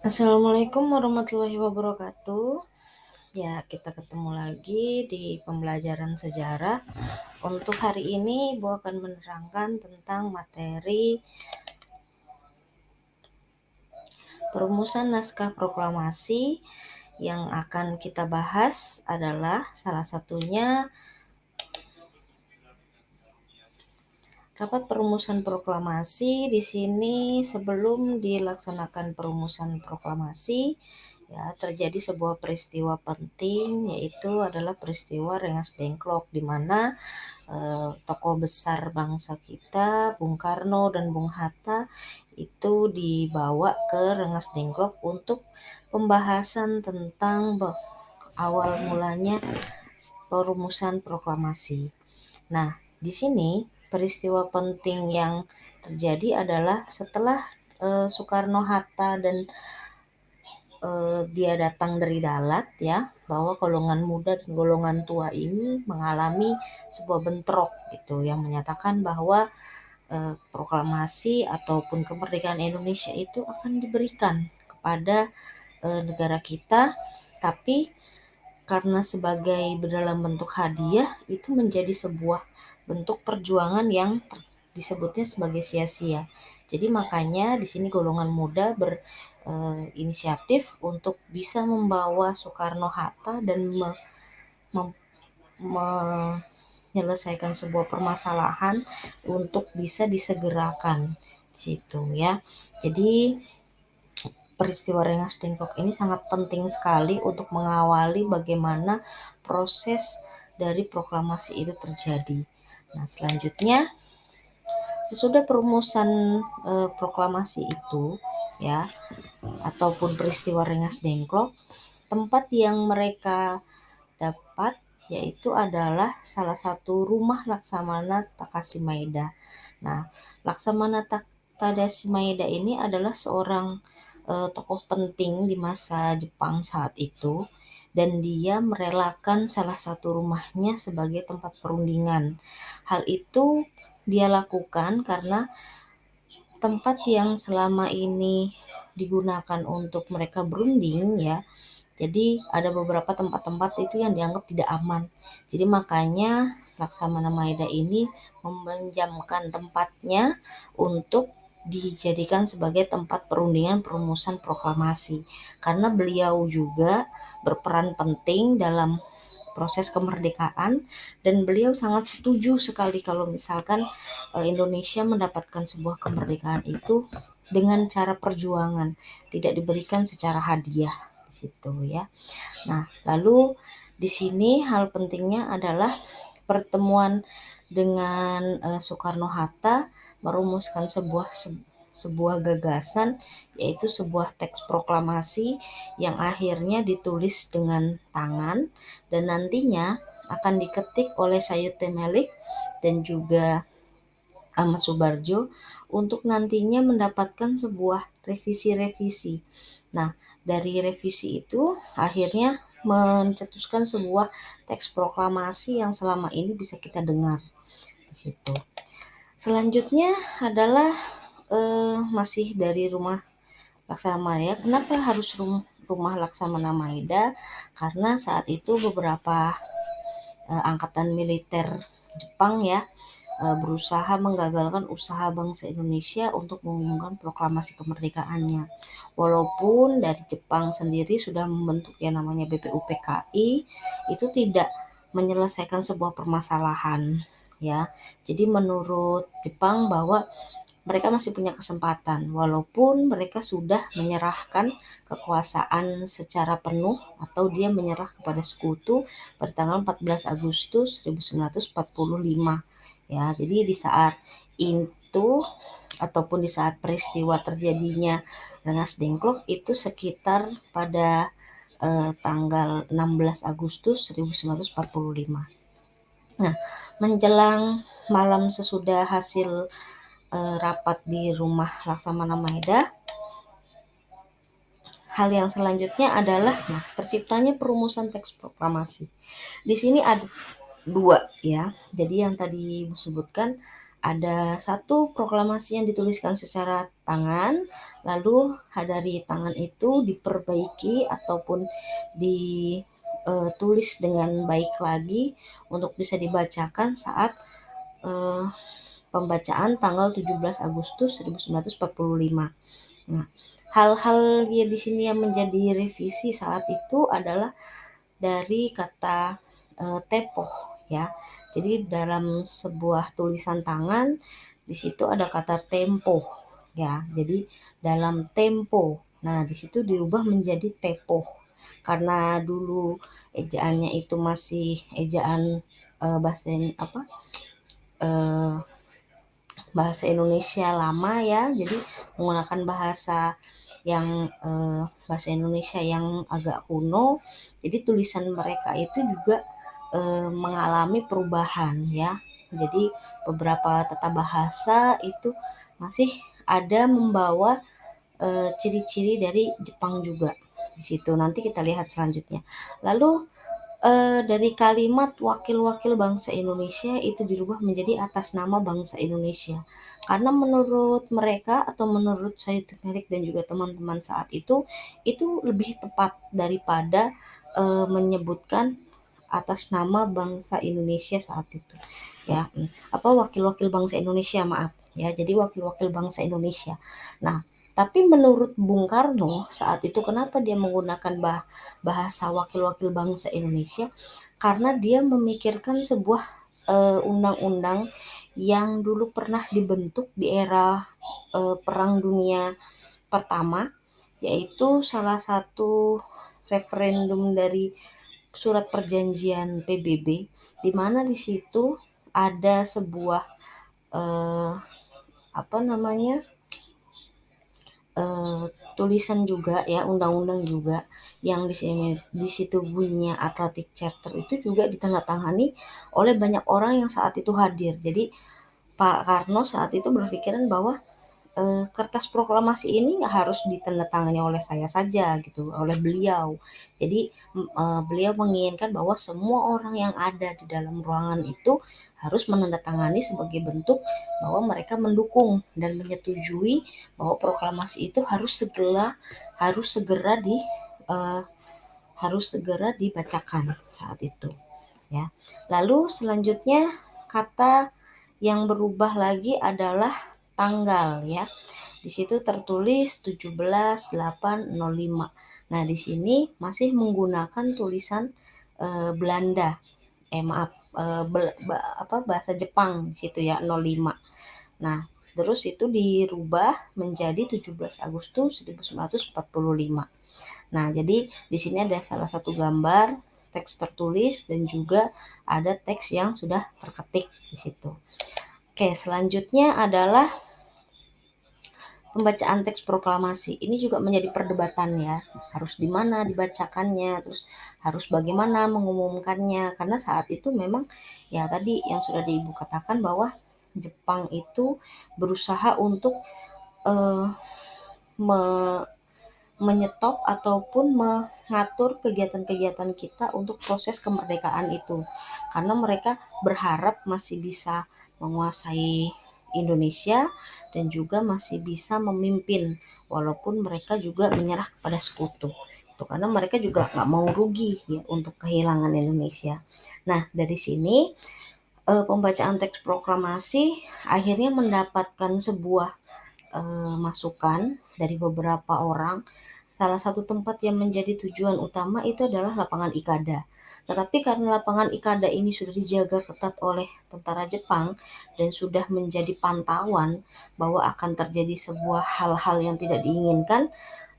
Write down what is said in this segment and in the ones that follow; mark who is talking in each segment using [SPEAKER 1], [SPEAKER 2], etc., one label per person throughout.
[SPEAKER 1] Assalamualaikum warahmatullahi wabarakatuh. Ya, kita ketemu lagi di pembelajaran sejarah. Untuk hari ini, Ibu akan menerangkan tentang materi perumusan naskah proklamasi. Yang akan kita bahas adalah salah satunya rapat perumusan proklamasi. Di sini sebelum dilaksanakan perumusan proklamasi, ya, terjadi sebuah peristiwa penting, yaitu adalah peristiwa Rengas Dengklok, di mana tokoh besar bangsa kita, Bung Karno dan Bung Hatta, itu dibawa ke Rengas Dengklok untuk pembahasan tentang awal mulanya perumusan proklamasi. Nah, di sini peristiwa penting yang terjadi adalah setelah Soekarno-Hatta dan dia datang dari Dalat, ya, bahwa golongan muda dan golongan tua ini mengalami sebuah bentrok gitu yang menyatakan bahwa proklamasi ataupun kemerdekaan Indonesia itu akan diberikan kepada negara kita, tapi karena sebagai dalam bentuk hadiah itu menjadi sebuah bentuk perjuangan yang disebutnya sebagai sia-sia. Jadi makanya di sini golongan muda berinisiatif untuk bisa membawa Soekarno-Hatta dan menyelesaikan sebuah permasalahan untuk bisa disegerakan di situ, ya. Jadi peristiwa Rengas Dengklok ini sangat penting sekali untuk mengawali bagaimana proses dari proklamasi itu terjadi. Nah, selanjutnya sesudah perumusan proklamasi itu, ya, ataupun peristiwa Rengas Dengklok, tempat yang mereka dapat yaitu adalah salah satu rumah Laksamana Takasimaeda. Nah, Laksamana Takasimaeda ini adalah seorang tokoh penting di masa Jepang saat itu, dan dia merelakan salah satu rumahnya sebagai tempat perundingan. Hal itu dia lakukan karena tempat yang selama ini digunakan untuk mereka berunding, ya, jadi ada beberapa tempat-tempat itu yang dianggap tidak aman. Jadi makanya Laksamana Maeda ini meminjamkan tempatnya untuk dijadikan sebagai tempat perundingan perumusan proklamasi. Karena beliau juga berperan penting dalam proses kemerdekaan, dan beliau sangat setuju sekali kalau misalkan Indonesia mendapatkan sebuah kemerdekaan itu dengan cara perjuangan, tidak diberikan secara hadiah di situ, ya. Nah, lalu di sini hal pentingnya adalah pertemuan dengan Soekarno-Hatta merumuskan sebuah gagasan, yaitu sebuah teks proklamasi yang akhirnya ditulis dengan tangan dan nantinya akan diketik oleh Sayuti Melik dan juga Ahmad Subarjo untuk nantinya mendapatkan sebuah revisi-revisi. Nah, dari revisi itu akhirnya mencetuskan sebuah teks proklamasi yang selama ini bisa kita dengar di situ. Selanjutnya adalah masih dari rumah Laksamana Maeda. Kenapa harus rumah Laksamana Maeda? Karena saat itu beberapa angkatan militer Jepang, ya, berusaha menggagalkan usaha bangsa Indonesia untuk mengumumkan proklamasi kemerdekaannya. Walaupun dari Jepang sendiri sudah membentuk yang namanya BPUPKI, itu tidak menyelesaikan sebuah permasalahan, ya. Jadi menurut Jepang bahwa mereka masih punya kesempatan, walaupun mereka sudah menyerahkan kekuasaan secara penuh atau dia menyerah kepada sekutu pada tanggal 14 Agustus 1945. Ya, jadi di saat itu ataupun di saat peristiwa terjadinya Rengas Dengklok itu sekitar pada tanggal 16 Agustus 1945. Nah, menjelang malam sesudah hasil rapat di rumah Laksamana Maeda, hal yang selanjutnya adalah terciptanya perumusan teks proklamasi. Di sini ada dua, ya. Jadi yang tadi disebutkan Ada satu proklamasi yang dituliskan secara tangan, lalu dari tangan itu diperbaiki ataupun ditulis dengan baik lagi untuk bisa dibacakan saat eh, pembacaan tanggal 17 Agustus 1945. Nah, hal-hal ya di sini yang menjadi revisi saat itu adalah dari kata tepoh ya. Jadi dalam sebuah tulisan tangan di situ ada kata tempo ya. Jadi dalam tempo. Nah, di situ dirubah menjadi tepoh. Karena dulu ejaannya itu masih ejaan bahasa apa? eh, bahasa Indonesia lama ya, jadi menggunakan bahasa Indonesia yang agak kuno, jadi tulisan mereka itu juga mengalami perubahan ya. Jadi beberapa tata bahasa itu masih ada membawa ciri-ciri dari Jepang juga di situ. Nanti kita lihat selanjutnya. Lalu dari kalimat wakil-wakil bangsa Indonesia itu dirubah menjadi atas nama bangsa Indonesia. Karena menurut mereka atau menurut Said Melik dan juga teman-teman saat itu lebih tepat daripada menyebutkan atas nama bangsa Indonesia saat itu. Ya, apa wakil-wakil bangsa Indonesia, maaf. Ya, jadi wakil-wakil bangsa Indonesia. Nah, tapi menurut Bung Karno saat itu kenapa dia menggunakan bahasa wakil-wakil bangsa Indonesia? Karena dia memikirkan sebuah undang-undang yang dulu pernah dibentuk di era Perang Dunia Pertama, yaitu salah satu referendum dari surat perjanjian PBB, di mana di situ ada sebuah eh, apa namanya eh, tulisan juga ya, undang-undang juga yang di situ bunyinya Atlantic Charter itu juga ditandatangani oleh banyak orang yang saat itu hadir. Jadi Pak Karno saat itu berpikiran bahwa kertas proklamasi ini nggak harus ditandatangani oleh saya saja gitu, oleh beliau. Jadi beliau menginginkan bahwa semua orang yang ada di dalam ruangan itu harus menandatangani sebagai bentuk bahwa mereka mendukung dan menyetujui bahwa proklamasi itu harus segera di eh, harus segera dibacakan saat itu ya. Lalu selanjutnya kata yang berubah lagi adalah tanggal ya. Di situ tertulis 17/8/05. Nah, di sini masih menggunakan tulisan Belanda. Maaf, bahasa Jepang di situ ya, 05. Nah, terus itu dirubah menjadi 17 Agustus 1945. Nah, jadi di sini ada salah satu gambar teks tertulis dan juga ada teks yang sudah terketik di situ. Oke, selanjutnya adalah pembacaan teks proklamasi. Ini juga menjadi perdebatan ya. Harus di mana dibacakannya, terus harus bagaimana mengumumkannya. Karena saat itu memang ya tadi yang sudah Ibu katakan bahwa Jepang itu berusaha untuk eh, me- menyetop ataupun mengatur kegiatan-kegiatan kita untuk proses kemerdekaan itu. Karena mereka berharap masih bisa menguasai Indonesia dan juga masih bisa memimpin walaupun mereka juga menyerah kepada sekutu. Itu karena mereka juga nggak mau rugi ya untuk kehilangan Indonesia. Nah, dari sini pembacaan teks proklamasi akhirnya mendapatkan sebuah masukan dari beberapa orang. Salah satu tempat yang menjadi tujuan utama itu adalah lapangan Ikada. Tetapi karena lapangan Ikada ini sudah dijaga ketat oleh tentara Jepang dan sudah menjadi pantauan bahwa akan terjadi sebuah hal-hal yang tidak diinginkan,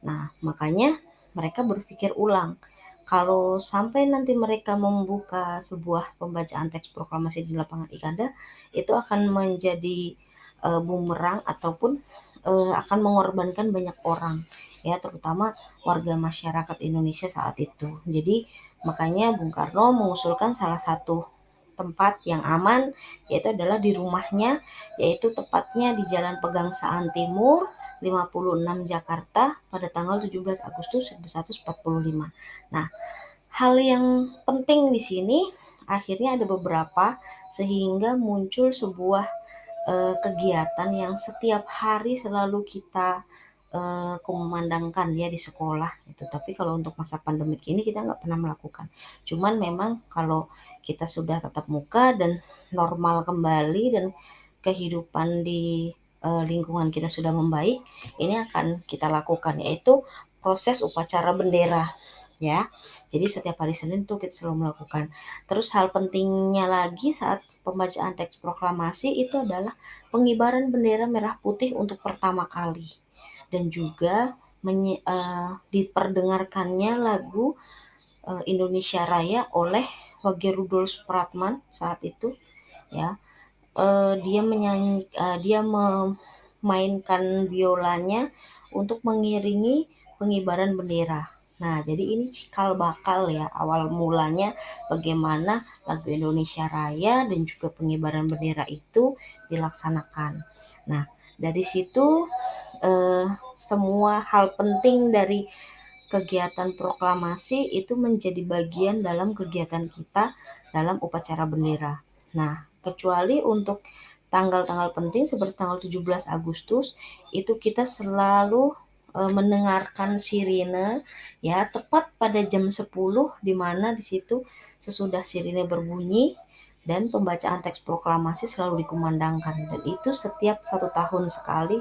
[SPEAKER 1] nah makanya mereka berpikir ulang. Kalau sampai nanti mereka membuka sebuah pembacaan teks proklamasi di lapangan Ikada, itu akan menjadi bumerang ataupun akan mengorbankan banyak orang ya, terutama warga masyarakat Indonesia saat itu. Jadi makanya Bung Karno mengusulkan salah satu tempat yang aman yaitu adalah di rumahnya, yaitu tepatnya di Jalan Pegangsaan Timur 56 Jakarta pada tanggal 17 Agustus 1945. Nah, hal yang penting di sini akhirnya ada beberapa sehingga muncul sebuah kegiatan yang setiap hari selalu kita kumandangkan ya di sekolah gitu. Tapi kalau untuk masa pandemik ini kita nggak pernah melakukan. Cuman memang kalau kita sudah tatap muka dan normal kembali dan kehidupan di lingkungan kita sudah membaik, ini akan kita lakukan yaitu proses upacara bendera ya. Jadi setiap hari Senin tuh kita selalu melakukan. Terus hal pentingnya lagi saat pembacaan teks proklamasi itu adalah pengibaran bendera merah putih untuk pertama kali dan juga diperdengarkannya lagu Indonesia Raya oleh Wage Rudolf Supratman saat itu ya. Dia memainkan biolanya untuk mengiringi pengibaran bendera. Nah, jadi ini cikal bakal ya awal mulanya bagaimana lagu Indonesia Raya dan juga pengibaran bendera itu dilaksanakan. Nah, dari situ semua hal penting dari kegiatan proklamasi itu menjadi bagian dalam kegiatan kita dalam upacara bendera. Nah, kecuali untuk tanggal-tanggal penting seperti tanggal 17 Agustus itu kita selalu mendengarkan sirine ya tepat pada jam 10 di mana di situ sesudah sirine berbunyi dan pembacaan teks proklamasi selalu dikumandangkan dan itu setiap 1 tahun sekali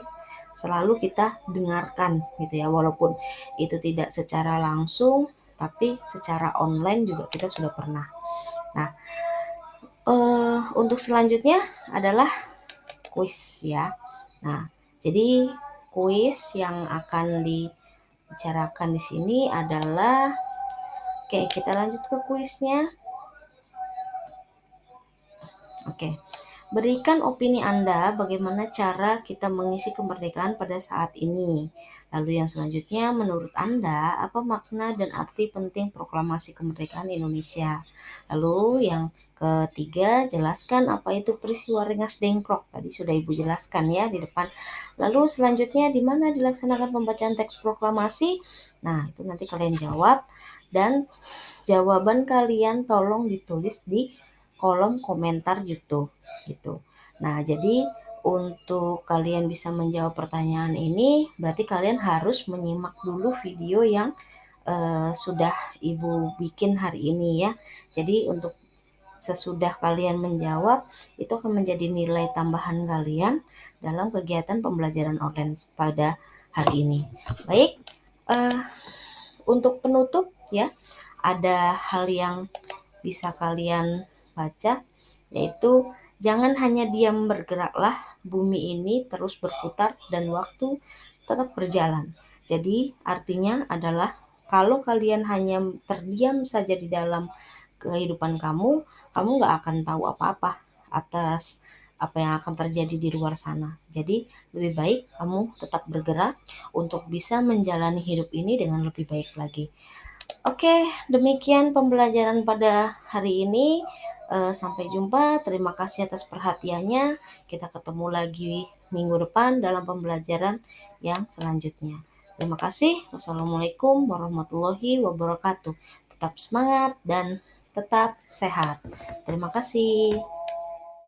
[SPEAKER 1] selalu kita dengarkan gitu ya walaupun itu tidak secara langsung tapi secara online juga kita sudah pernah. Nah, untuk selanjutnya adalah kuis ya. Nah, jadi kuis yang akan dibicarakan di sini adalah oke, kita lanjut ke kuisnya. Oke. Berikan opini Anda bagaimana cara kita mengisi kemerdekaan pada saat ini. Lalu yang selanjutnya, menurut Anda, apa makna dan arti penting proklamasi kemerdekaan Indonesia? Lalu yang ketiga, jelaskan apa itu peristiwa Rengas Dengklok. Tadi sudah Ibu jelaskan ya di depan. Lalu selanjutnya, di mana dilaksanakan pembacaan teks proklamasi? Nah, itu nanti kalian jawab. Dan jawaban kalian tolong ditulis di kolom komentar YouTube gitu. Nah, jadi untuk kalian bisa menjawab pertanyaan ini, berarti kalian harus menyimak dulu video yang sudah Ibu bikin hari ini ya. Jadi untuk sesudah kalian menjawab, itu akan menjadi nilai tambahan kalian dalam kegiatan pembelajaran online pada hari ini. Baik, eh, untuk penutup ya, ada hal yang bisa kalian baca, yaitu jangan hanya diam bergeraklah, bumi ini terus berputar dan waktu tetap berjalan. Jadi artinya adalah kalau kalian hanya terdiam saja di dalam kehidupan kamu, kamu nggak akan tahu apa-apa atas apa yang akan terjadi di luar sana. Jadi lebih baik kamu tetap bergerak untuk bisa menjalani hidup ini dengan lebih baik lagi. Oke, demikian pembelajaran pada hari ini. Sampai jumpa. Terima kasih atas perhatiannya. Kita ketemu lagi minggu depan dalam pembelajaran yang selanjutnya. Terima kasih. Wassalamualaikum warahmatullahi wabarakatuh. Tetap semangat dan tetap sehat. Terima kasih.